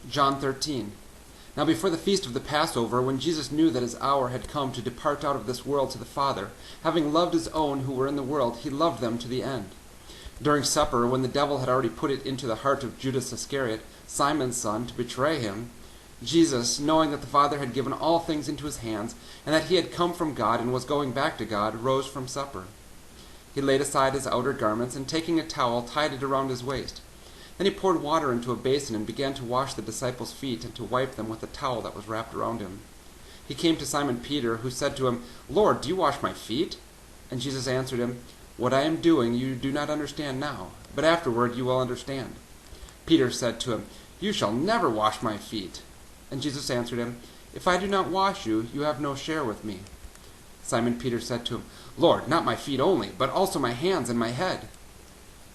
John 13. Now before the feast of the Passover, when Jesus knew that his hour had come to depart out of this world to the Father, having loved his own who were in the world, he loved them to the end. During supper, when the devil had already put it into the heart of Judas Iscariot, Simon's son, to betray him, Jesus, knowing that the Father had given all things into his hands, and that he had come from God and was going back to God, rose from supper. He laid aside his outer garments, and taking a towel, tied it around his waist. Then he poured water into a basin and began to wash the disciples' feet and to wipe them with the towel that was wrapped around him. He came to Simon Peter, who said to him, "Lord, do you wash my feet?" And Jesus answered him, "What I am doing you do not understand now, but afterward you will understand." Peter said to him, "You shall never wash my feet." And Jesus answered him, "If I do not wash you, you have no share with me." Simon Peter said to him, "Lord, not my feet only, but also my hands and my head."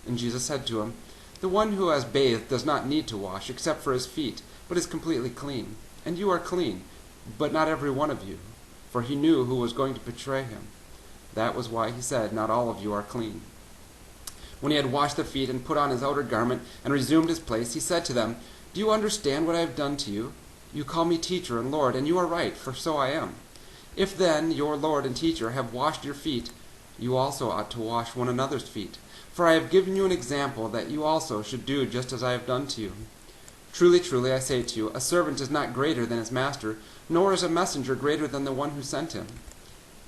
And Jesus said to him, "The one who has bathed does not need to wash except for his feet, but is completely clean. And you are clean, but not every one of you." For he knew who was going to betray him. That was why he said, "Not all of you are clean." When he had washed their feet and put on his outer garment and resumed his place, he said to them, "Do you understand what I have done to you? You call me teacher and Lord, and you are right, for so I am. If then your Lord and teacher have washed your feet, you also ought to wash one another's feet. For I have given you an example that you also should do just as I have done to you. Truly, truly, I say to you, a servant is not greater than his master, nor is a messenger greater than the one who sent him.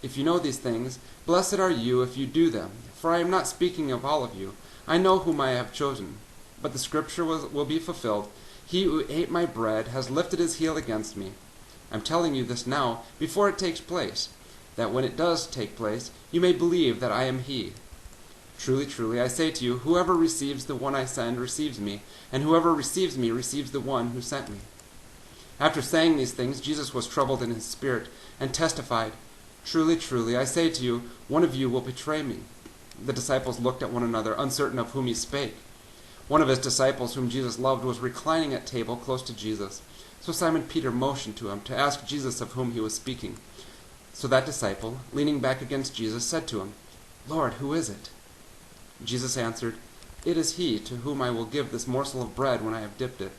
If you know these things, blessed are you if you do them. For I am not speaking of all of you. I know whom I have chosen. But the scripture will be fulfilled. He who ate my bread has lifted his heel against me. I'm telling you this now, before it takes place, that when it does take place, you may believe that I am he. Truly, truly, I say to you, whoever receives the one I send receives me, and whoever receives me receives the one who sent me." After saying these things, Jesus was troubled in his spirit, and testified, "Truly, truly, I say to you, one of you will betray me." The disciples looked at one another, uncertain of whom he spake. One of his disciples, whom Jesus loved, was reclining at table close to Jesus. So Simon Peter motioned to him to ask Jesus of whom he was speaking. So that disciple, leaning back against Jesus, said to him, "Lord, who is it?" Jesus answered, "It is he to whom I will give this morsel of bread when I have dipped it."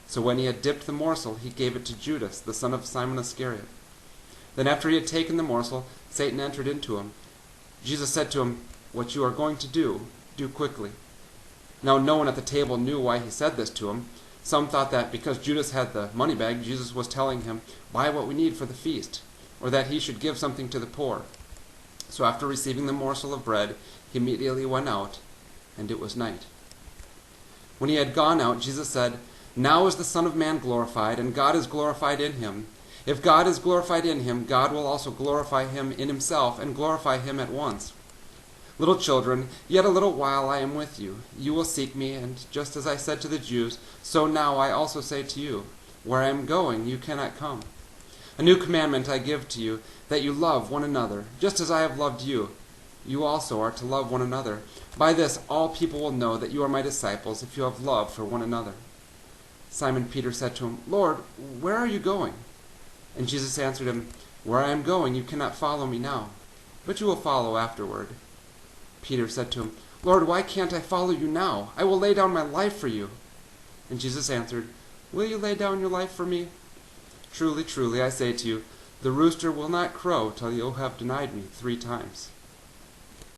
So when he had dipped the morsel, he gave it to Judas, the son of Simon Iscariot. Then after he had taken the morsel, Satan entered into him. Jesus said to him, "What you are going to do, do quickly." Now no one at the table knew why he said this to him. Some thought that because Judas had the money bag, Jesus was telling him, "Buy what we need for the feast," or that he should give something to the poor. So after receiving the morsel of bread, he immediately went out, and it was night. When he had gone out, Jesus said, "Now is the Son of Man glorified, and God is glorified in him. If God is glorified in him, God will also glorify him in himself, and glorify him at once. Little children, yet a little while I am with you. You will seek me, and just as I said to the Jews, so now I also say to you, where I am going, you cannot come. A new commandment I give to you, that you love one another, just as I have loved you. You also are to love one another. By this all people will know that you are my disciples, if you have love for one another." Simon Peter said to him, "Lord, where are you going?" And Jesus answered him, "Where I am going, you cannot follow me now, but you will follow afterward." Peter said to him, "Lord, why can't I follow you now? I will lay down my life for you." And Jesus answered, "Will you lay down your life for me? Truly, truly, I say to you, the rooster will not crow till you have denied me 3 times.